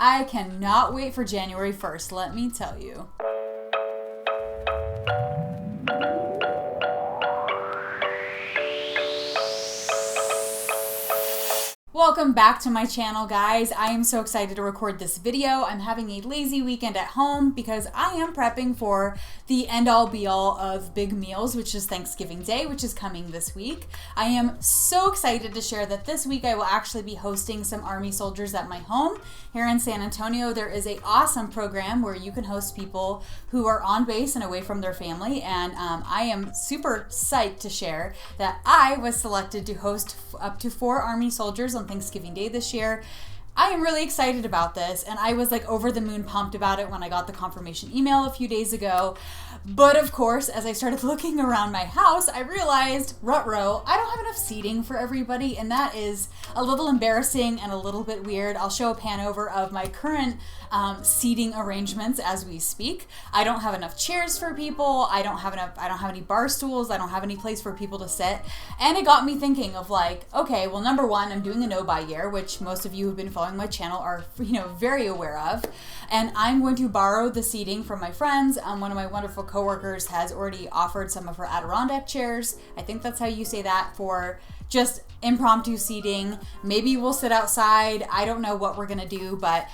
I cannot wait for January 1st, let me tell you. Welcome back to my channel, guys. I am so excited to record this video. I'm having a lazy weekend at home because I am prepping for the end-all be-all of big meals, which is Thanksgiving Day, which is coming this week. I am so excited to share that this week I will actually be hosting some Army soldiers at my home here in San Antonio. There is an awesome program where you can host people who are on base and away from their family, and I am super psyched to share that I was selected to host up to 4 Army soldiers on Thanksgiving Day this year. I am really excited about this, and I was like over the moon pumped about it when I got the confirmation email a few days ago. But of course, as I started looking around my house, I realized, ruh-roh, I don't have enough seating for everybody, and that is a little embarrassing and a little bit weird. I'll show a pan over of my current seating arrangements as we speak. I don't have enough chairs for people. I don't have any bar stools. I don't have any place for people to sit. And it got me thinking of like, okay, well, number one, I'm doing a no-buy year, which most of you who've been following my channel are, very aware of. And I'm going to borrow the seating from my friends. One of my wonderful coworkers has already offered some of her Adirondack chairs. I think that's how you say that, for just impromptu seating. Maybe we'll sit outside. I don't know what we're gonna do, but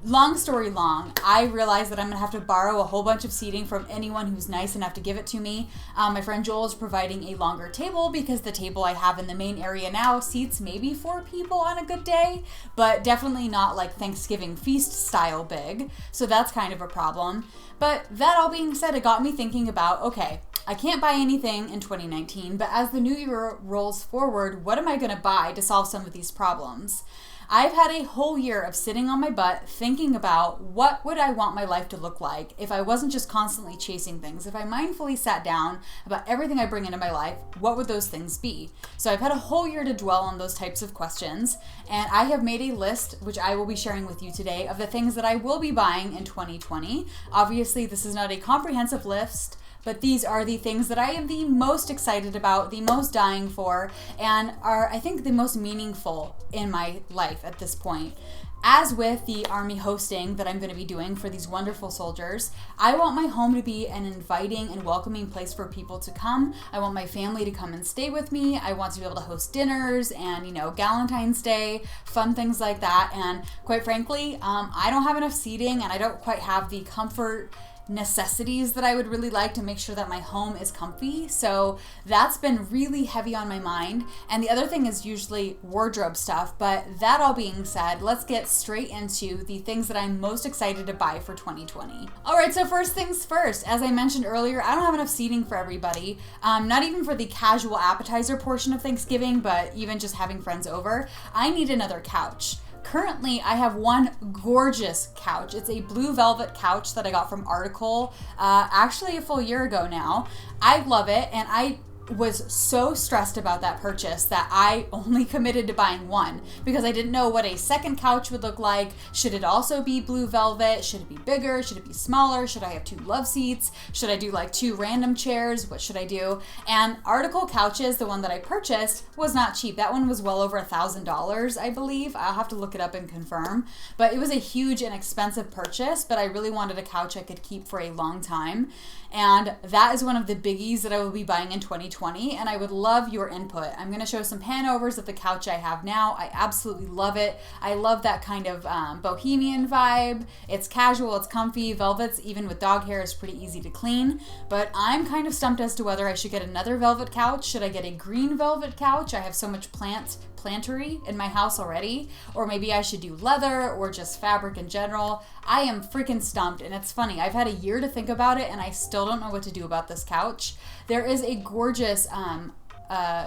long story long, I realized that I'm gonna have to borrow a whole bunch of seating from anyone who's nice enough to give it to me. My friend Joel is providing a longer table because the table I have in the main area now seats maybe 4 people on a good day, but definitely not like Thanksgiving feast style big. So that's kind of a problem. But that all being said, it got me thinking about, okay, I can't buy anything in 2019, but as the new year rolls forward, what am I gonna buy to solve some of these problems? I've had a whole year of sitting on my butt thinking about what would I want my life to look like if I wasn't just constantly chasing things. If I mindfully sat down about everything I bring into my life, what would those things be? So I've had a whole year to dwell on those types of questions, and I have made a list, which I will be sharing with you today, of the things that I will be buying in 2020. Obviously, this is not a comprehensive list, but these are the things that I am the most excited about, the most dying for, and are, I think, the most meaningful in my life at this point. As with the Army hosting that I'm going to be doing for these wonderful soldiers, I want my home to be an inviting and welcoming place for people to come. I want my family to come and stay with me. I want to be able to host dinners and, Valentine's Day, fun things like that. And quite frankly, I don't have enough seating, and I don't quite have the comfort necessities that I would really like to make sure that my home is comfy. So that's been really heavy on my mind. And the other thing is usually wardrobe stuff. But that all being said, let's get straight into the things that I'm most excited to buy for 2020. All right, so first things first, as I mentioned earlier, I don't have enough seating for everybody. Not even for the casual appetizer portion of Thanksgiving, but even just having friends over. I need another couch. Currently, I have one gorgeous couch. It's a blue velvet couch that I got from Article, actually a full year ago now. I love it, and I was so stressed about that purchase that I only committed to buying one because I didn't know what a second couch would look like. Should it also be blue velvet? Should it be bigger? Should it be smaller? Should I have 2 love seats? Should I do like 2 random chairs? What should I do? And Article Couches, the one that I purchased, was not cheap. That one was well over $1,000, I believe. I'll have to look it up and confirm. But it was a huge and expensive purchase, but I really wanted a couch I could keep for a long time. And that is one of the biggies that I will be buying in 2020, and I would love your input. I'm going to show some panovers of the couch I have now. I absolutely love it. I love that kind of bohemian vibe. It's casual, it's comfy. Velvets, even with dog hair, is pretty easy to clean. But I'm kind of stumped as to whether I should get another velvet couch. Should I get a green velvet couch? I have so much plantery in my house already, or maybe I should do leather or just fabric in general. I am freaking stumped, and it's funny. I've had a year to think about it, and I still don't know what to do about this couch. There is a gorgeous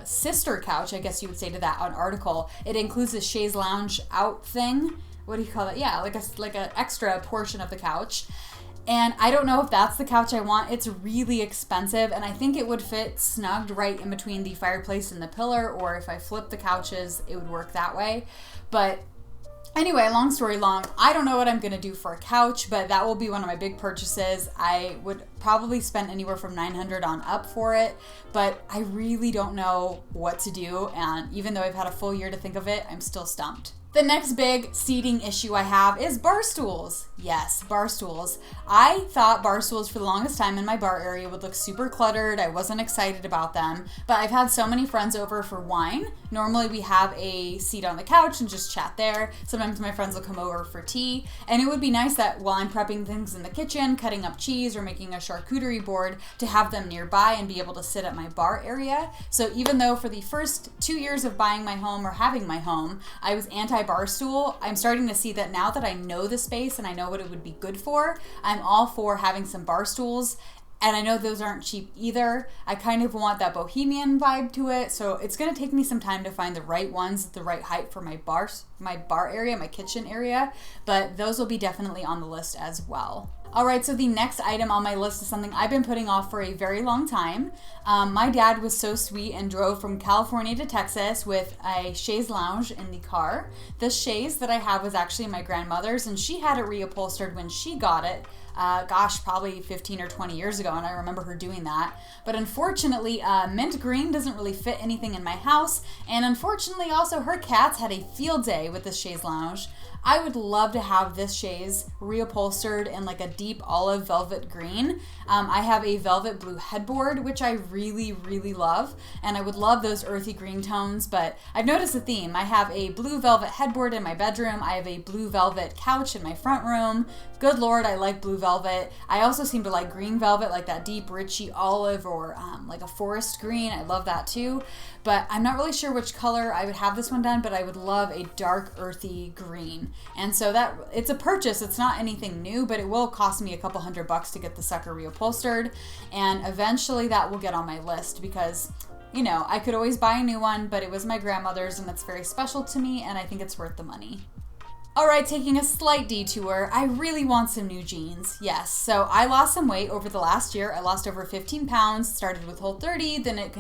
sister couch, I guess you would say, to that on Article. It includes a chaise lounge out thing. What do you call it? Yeah, like an extra portion of the couch. And I don't know if that's the couch I want. It's really expensive, and I think it would fit snugged right in between the fireplace and the pillar, or if I flip the couches, it would work that way. But anyway, long story long, I don't know what I'm gonna do for a couch, but that will be one of my big purchases. I would probably spend anywhere from $900 on up for it, but I really don't know what to do, and even though I've had a full year to think of it, I'm still stumped. The next big seating issue I have is bar stools. Yes, bar stools. I thought bar stools for the longest time in my bar area would look super cluttered. I wasn't excited about them, but I've had so many friends over for wine. Normally we have a seat on the couch and just chat there. Sometimes my friends will come over for tea, and it would be nice that while I'm prepping things in the kitchen, cutting up cheese or making a charcuterie board, to have them nearby and be able to sit at my bar area. So even though for the first 2 years of buying my home or having my home, I was anti-bar stool, I'm starting to see that now that I know the space and I know what it would be good for, I'm all for having some bar stools. And I know those aren't cheap either. I kind of want that bohemian vibe to it. So it's going to take me some time to find the right ones, the right height for my bar area, my kitchen area. But those will be definitely on the list as well. All right, so the next item on my list is something I've been putting off for a very long time. My dad was so sweet and drove from California to Texas with a chaise lounge in the car. The chaise that I have was actually my grandmother's, and she had it reupholstered when she got it. Probably 15 or 20 years ago, and I remember her doing that. But unfortunately, mint green doesn't really fit anything in my house, and unfortunately also her cats had a field day with this chaise lounge. I would love to have this chaise reupholstered in like a deep olive velvet green. I have a velvet blue headboard, which I really, really love, and I would love those earthy green tones, but I've noticed a theme. I have a blue velvet headboard in my bedroom. I have a blue velvet couch in my front room. Good Lord, I like blue velvet. I also seem to like green velvet, like that deep, richy olive or like a forest green. I love that too, but I'm not really sure which color I would have this one done, but I would love a dark, earthy green. And so that it's a purchase. It's not anything new, but it will cost me a couple $100 to get the sucker reupholstered. And eventually that will get on my list because, you know, I could always buy a new one, but it was my grandmother's and it's very special to me, and I think it's worth the money. All right, taking a slight detour, I really want some new jeans. Yes, so I lost some weight over the last year. I lost over 15 pounds, started with Whole30, then it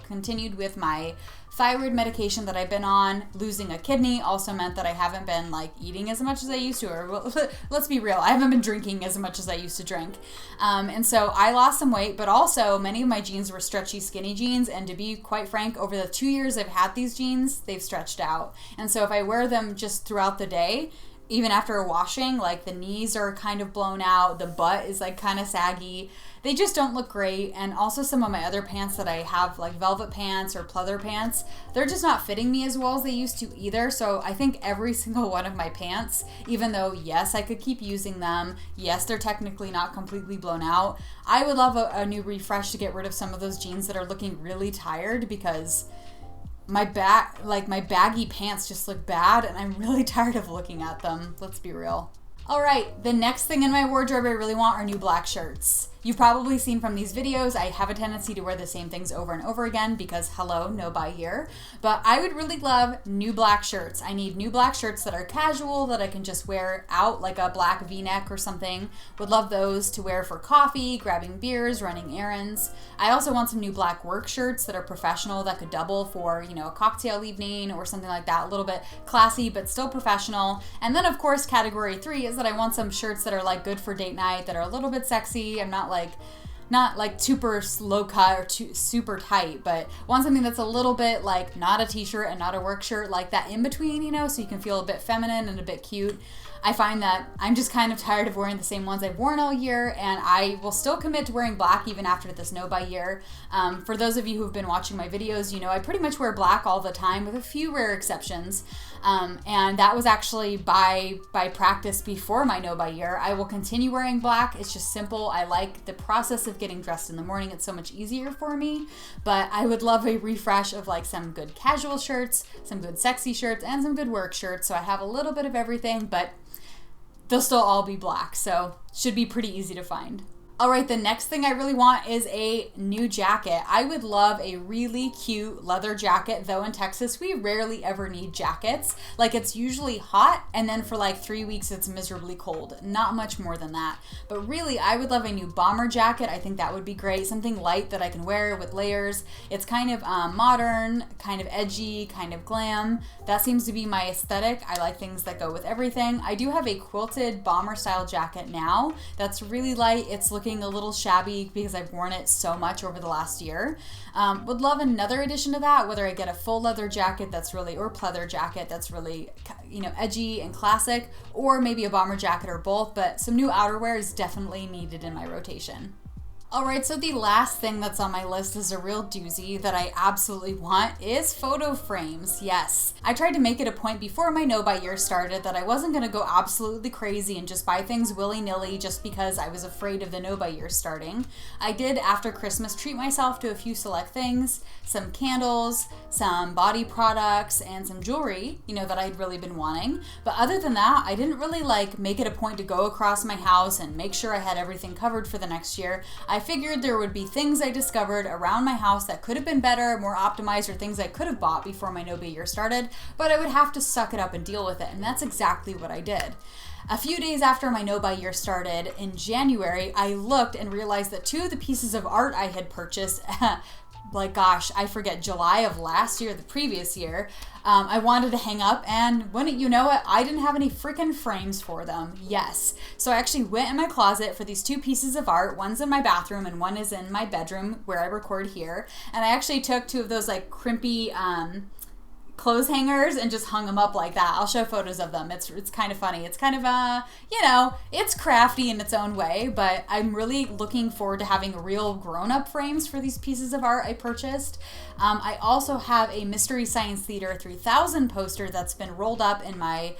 continued with my thyroid medication that I've been on. Losing a kidney also meant that I haven't been like eating as much as I used to, or let's be real, I haven't been drinking as much as I used to drink. And so I lost some weight, but also many of my jeans were stretchy, skinny jeans. And to be quite frank, over the 2 years I've had these jeans, they've stretched out. And so if I wear them just throughout the day, even after a washing, like the knees are kind of blown out, the butt is like kind of saggy. They just don't look great. And also some of my other pants that I have, like velvet pants or pleather pants, they're just not fitting me as well as they used to either. So I think every single one of my pants, even though yes, I could keep using them, yes, they're technically not completely blown out, I would love a new refresh to get rid of some of those jeans that are looking really tired, because my baggy pants just look bad and I'm really tired of looking at them. Let's be real. All right, the next thing in my wardrobe I really want are new black shirts. You've probably seen from these videos, I have a tendency to wear the same things over and over again because hello, no buy here. But I would really love new black shirts. I need new black shirts that are casual, that I can just wear out, like a black V-neck or something. Would love those to wear for coffee, grabbing beers, running errands. I also want some new black work shirts that are professional, that could double for, you know, a cocktail evening or something like that. A little bit classy, but still professional. And then of course, category 3 is that I want some shirts that are like good for date night, that are a little bit sexy. I'm not like super low cut or too super tight, but want something that's a little bit like not a t-shirt and not a work shirt, like that in between, you know, so you can feel a bit feminine and a bit cute. I find that I'm just kind of tired of wearing the same ones I've worn all year, and I will still commit to wearing black even after this no buy year. For those of you who've been watching my videos, you know I pretty much wear black all the time with a few rare exceptions. And that was actually by practice before my no buy year. I will continue wearing black. It's just simple. I like the process of getting dressed in the morning. It's so much easier for me, but I would love a refresh of like some good casual shirts, some good sexy shirts, and some good work shirts. So I have a little bit of everything, but they'll still all be black, so should be pretty easy to find. All right, the next thing I really want is a new jacket. I would love a really cute leather jacket, though in Texas, we rarely ever need jackets. Like it's usually hot, and then for like 3 weeks, it's miserably cold. Not much more than that. But really, I would love a new bomber jacket. I think that would be great. Something light that I can wear with layers. It's kind of modern, kind of edgy, kind of glam. That seems to be my aesthetic. I like things that go with everything. I do have a quilted bomber style jacket now that's really light. It's looking looking a little shabby because I've worn it so much over the last year. Would love another addition to that, whether I get a full leather jacket that's really, or pleather jacket that's really, you know, edgy and classic, or maybe a bomber jacket or both, but some new outerwear is definitely needed in my rotation. Alright, so the last thing that's on my list is a real doozy that I absolutely want is photo frames. Yes. I tried to make it a point before my no buy year started that I wasn't going to go absolutely crazy and just buy things willy-nilly just because I was afraid of the no buy year starting. I did, after Christmas, treat myself to a few select things, some candles, some body products, and some jewelry, you know, that I'd really been wanting. But other than that, I didn't really make it a point to go across my house and make sure I had everything covered for the next year. I figured there would be things I discovered around my house that could have been better, more optimized, or things I could have bought before my no buy year started, but I would have to suck it up and deal with it, and that's exactly what I did. A few days after my no buy year started, in January, I looked and realized that two of the pieces of art I had purchased gosh, I forget, July of last year, the previous year, I wanted to hang up, and wouldn't you know it, I didn't have any freaking frames for them. Yes. So I actually went in my closet for these two pieces of art. One's in my bathroom and one is in my bedroom where I record here. And I actually took two of those crimpy clothes hangers and just hung them up like that. I'll show photos of them. It's kind of funny. It's kind of, you know, it's crafty in its own way, but I'm really looking forward to having real grown-up frames for these pieces of art I purchased. I also have a Mystery Science Theater 3000 poster that's been rolled up in my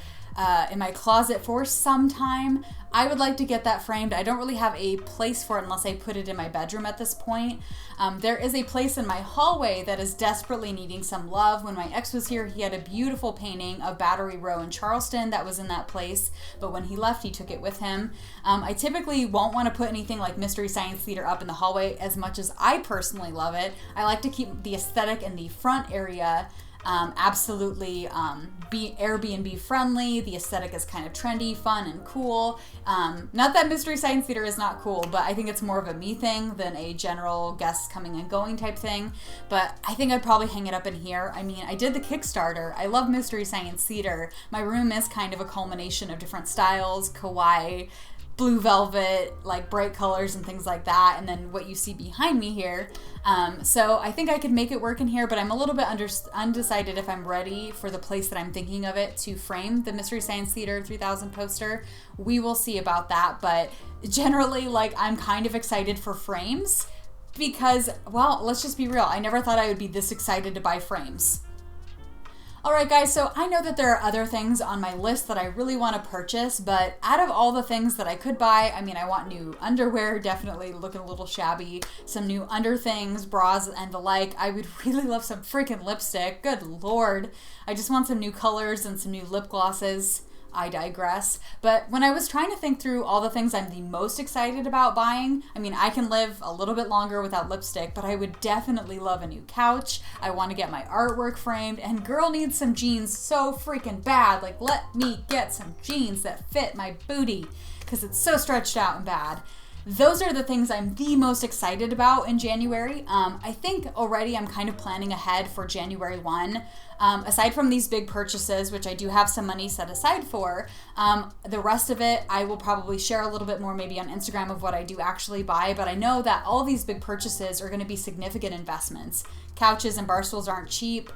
closet for some time. I would like to get that framed. I don't really have a place for it unless I put it in my bedroom at this point. There is a place in my hallway that is desperately needing some love. When my ex was here, he had a beautiful painting of Battery Row in Charleston that was in that place, but when he left, he took it with him. I typically won't want to put anything like Mystery Science Theater up in the hallway as much as I personally love it. I like to keep the aesthetic in the front area absolutely be Airbnb friendly. The aesthetic is kind of trendy, fun, and cool. Not that Mystery Science Theater is not cool, but I think it's more of a me thing than a general guests coming and going type thing. But I think I'd probably hang it up in here. I mean, I did the Kickstarter. I love Mystery Science Theater. My room is kind of a culmination of different styles, kawaii, blue velvet, bright colors and things like that, and then what you see behind me here. So I think I could make it work in here, but I'm a little bit undecided if I'm ready for the place that I'm thinking of it to frame the Mystery Science Theater 3000 poster. We will see about that, but generally, I'm kind of excited for frames because, well, let's just be real. I never thought I would be this excited to buy frames. Alright guys, so I know that there are other things on my list that I really want to purchase, but out of all the things that I could buy, I mean, I want new underwear, definitely looking a little shabby, some new under things, bras, and the like. I would really love some freaking lipstick, good lord. I just want some new colors and some new lip glosses. I digress. But when I was trying to think through all the things I'm the most excited about buying, I mean, I can live a little bit longer without lipstick, but I would definitely love a new couch. I want to get my artwork framed, and girl needs some jeans so freaking bad. Let me get some jeans that fit my booty because it's so stretched out and bad. Those are the things I'm the most excited about in January. I think already I'm kind of planning ahead for January 1. Aside from these big purchases, which I do have some money set aside for, the rest of it I will probably share a little bit more maybe on Instagram of what I do actually buy, but I know that all these big purchases are going to be significant investments. Couches and bar stools aren't cheap.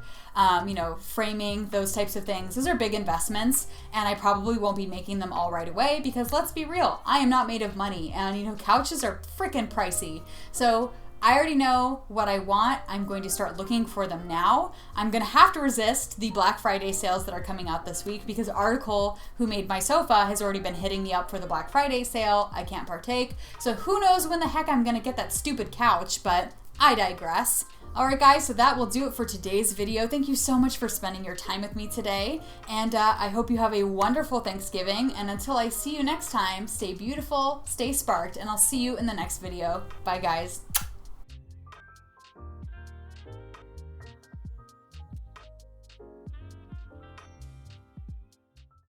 You know, framing, those types of things. Those are big investments, and I probably won't be making them all right away because let's be real, I am not made of money, and you know, couches are freaking pricey. So I already know what I want. I'm going to start looking for them now. I'm going to have to resist the Black Friday sales that are coming out this week because Article, who made my sofa, has already been hitting me up for the Black Friday sale. I can't partake. So who knows when the heck I'm going to get that stupid couch, but I digress. Alright guys, so that will do it for today's video. Thank you so much for spending your time with me today, and I hope you have a wonderful Thanksgiving, and until I see you next time, stay beautiful, stay sparked, and I'll see you in the next video. Bye guys.